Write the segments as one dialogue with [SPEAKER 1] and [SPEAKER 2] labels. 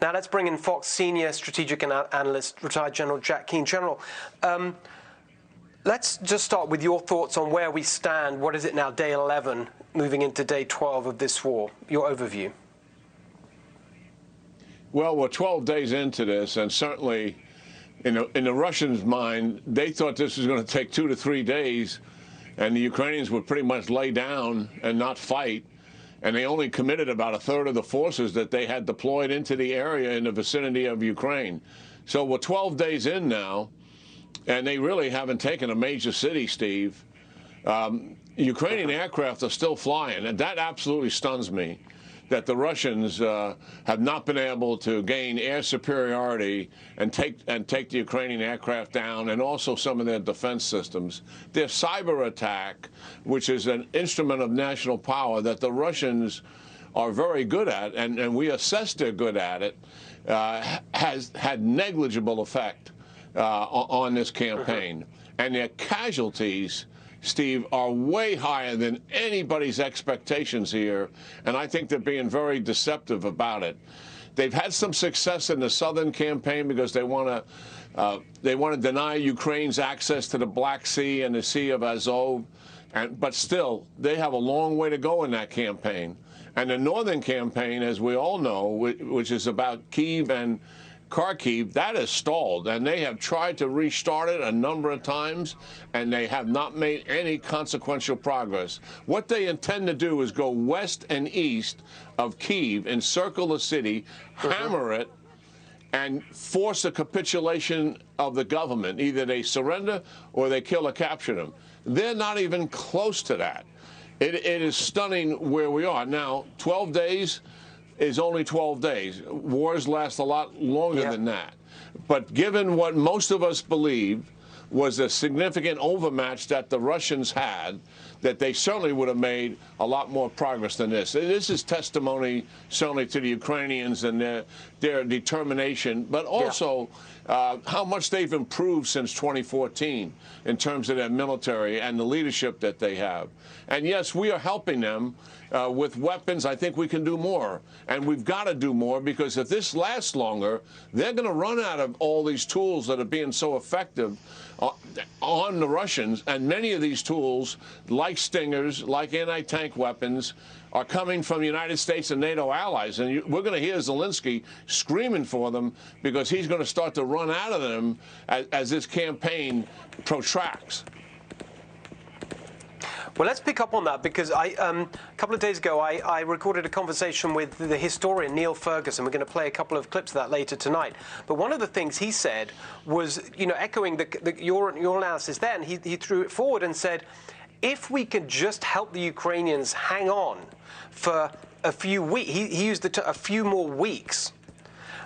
[SPEAKER 1] Now let's bring in Fox senior strategic analyst, retired General Jack Keane. General, let's just start with your thoughts on where we stand. What is it now, day 11, moving into day 12 of this war? Your overview.
[SPEAKER 2] Well, we're 12 days into this, and certainly in the Russians' mind, they thought this was going to take 2 to 3 days, and the Ukrainians would pretty much lay down and not fight. And they only committed about a third of the forces that they had deployed into the area in the vicinity of Ukraine. So we're 12 days in now, and they really haven't taken a major city, Steve. Ukrainian aircraft are still flying, and that absolutely stuns me, that the Russians have not been able to gain air superiority and take the Ukrainian aircraft down, and also some of their defense systems. Their cyber attack, which is an instrument of national power that the Russians are very good at, and we assess they're good at it, has had negligible effect on this campaign. And their casualties, Steve, are way higher than anybody's expectations here, and I think they're being very deceptive about it. They've had some success in the southern campaign because they want to deny Ukraine's access to the Black Sea and the Sea of Azov, but still, they have a long way to go in that campaign. And the northern campaign, as we all know, which is about Kyiv and Kharkiv, that is stalled, and they have tried to restart it a number of times, and they have not made any consequential progress. What they intend to do is go west and east of Kyiv, encircle the city, hammer it, and force a capitulation of the government. Either they surrender or they kill or capture them. They're not even close to that. It is stunning where we are. Now, 12 days is only 12 days. Wars last a lot longer than that. But given what most of us believe was a significant overmatch that the Russians had, that they certainly would have made a lot more progress than this. This is testimony certainly to the Ukrainians and their determination, but also how much they've improved since 2014 in terms of their military and the leadership that they have. And yes, we are helping them with weapons. I think we can do more, and we've got to do more, because if this lasts longer, they're going to run out of all these tools that are being so effective on the Russians. And many of these tools, like Stingers, like anti-tank weapons, are coming from the United States and NATO allies. And we're going to hear Zelensky screaming for them, because he's going to start to run out of them as this campaign protracts.
[SPEAKER 1] Well, let's pick up on that, because a couple of days ago, I recorded a conversation with the historian Neil Ferguson. We're going to play a couple of clips of that later tonight. But one of the things he said was, echoing your analysis then, he threw it forward and said, if we can just help the Ukrainians hang on for a few weeks, he used a few more weeks,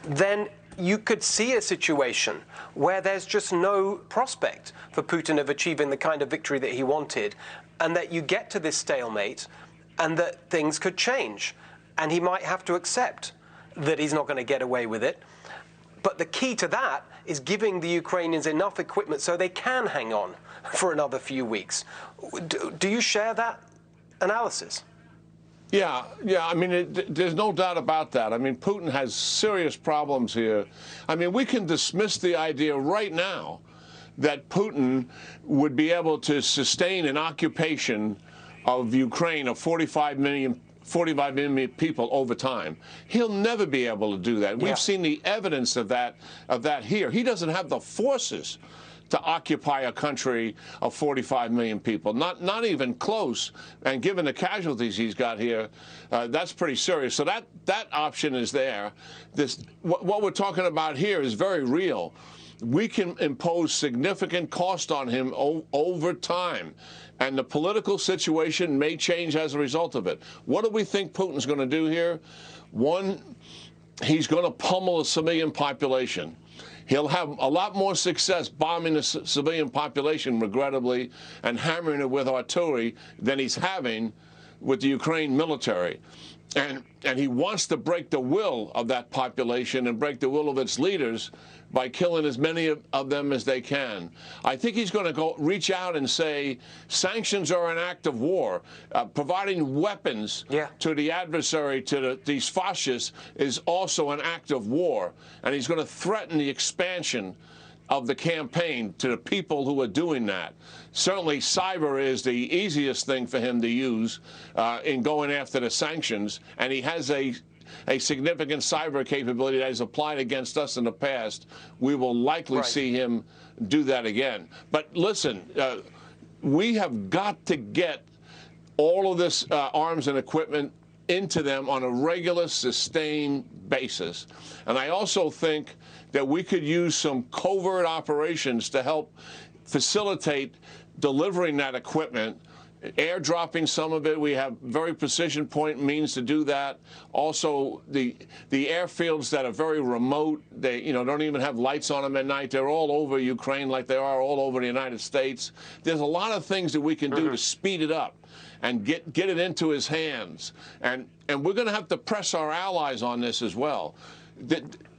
[SPEAKER 1] then you could see a situation where there's just no prospect for Putin of achieving the kind of victory that he wanted, and that you get to this stalemate, and that things could change. And he might have to accept that he's not going to get away with it. But the key to that is giving the Ukrainians enough equipment so they can hang on for another few weeks. Do you share that analysis?
[SPEAKER 2] Yeah. I mean, there's no doubt about that. I mean, Putin has serious problems here. I mean, we can dismiss the idea right now that Putin would be able to sustain an occupation of Ukraine of 45 million people over time. He'll never be able to do that. We've seen the evidence of that here. He doesn't have the forces to occupy a country of 45 million people, not even close. And given the casualties he's got here, that's pretty serious. So that option is there. What we're talking about here is very real. We can impose significant cost on him over time, and the political situation may change as a result of it. What do we think Putin's going to do here? One, he's going to pummel the civilian population. He'll have a lot more success bombing the civilian population, regrettably, and hammering it with artillery than he's having with the Ukraine military. And he wants to break the will of that population and break the will of its leaders by killing as many of them as they can. I think he's going to go reach out and say sanctions are an act of war. Providing weapons to the adversary, to these fascists, is also an act of war. And he's going to threaten the expansion of the campaign to the people who are doing that. Certainly, cyber is the easiest thing for him to use in going after the sanctions, and he has a significant cyber capability that has applied against us in the past. We will likely see him do that again. But listen, we have got to get all of this arms and equipment into them on a regular, sustained basis. And I also think that we could use some covert operations to help facilitate delivering that equipment, airdropping some of it. We have very precision point means to do that. Also, the airfields that are very remote, they don't even have lights on them at night. They're all over Ukraine like they are all over the United States. There's a lot of things that we can do to speed it up and get it into his hands. And we're going to have to press our allies on this as well.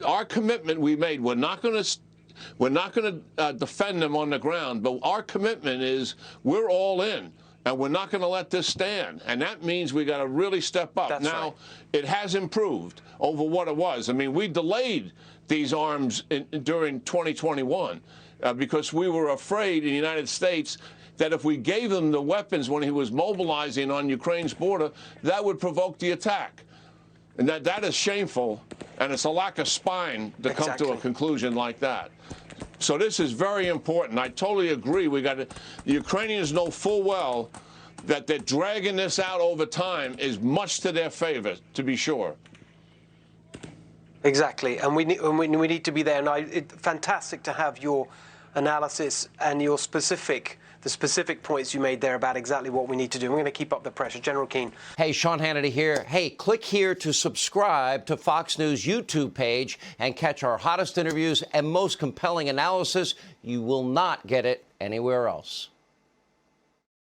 [SPEAKER 2] Our commitment we made, we're not going to defend them on the ground, but our commitment is we're all in, and we're not going to let this stand. And that means we got to really step up. Now, it has improved over what it was. I mean, we delayed these arms during 2021 because we were afraid in the United States that if we gave him the weapons when he was mobilizing on Ukraine's border, that would provoke the attack. And that is shameful, and it's a lack of spine to come to a conclusion like that. So this is very important. I totally agree. The Ukrainians know full well that they're dragging this out over time is much to their favor, to be sure.
[SPEAKER 1] Exactly, and we need to be there. And it's fantastic to have your analysis and your the specific points you made there about exactly what we need to do. We're going to keep up the pressure. General Keane.
[SPEAKER 3] Hey, Sean Hannity here. Hey, click here to subscribe to Fox News YouTube page and catch our hottest interviews and most compelling analysis. You will not get it anywhere else.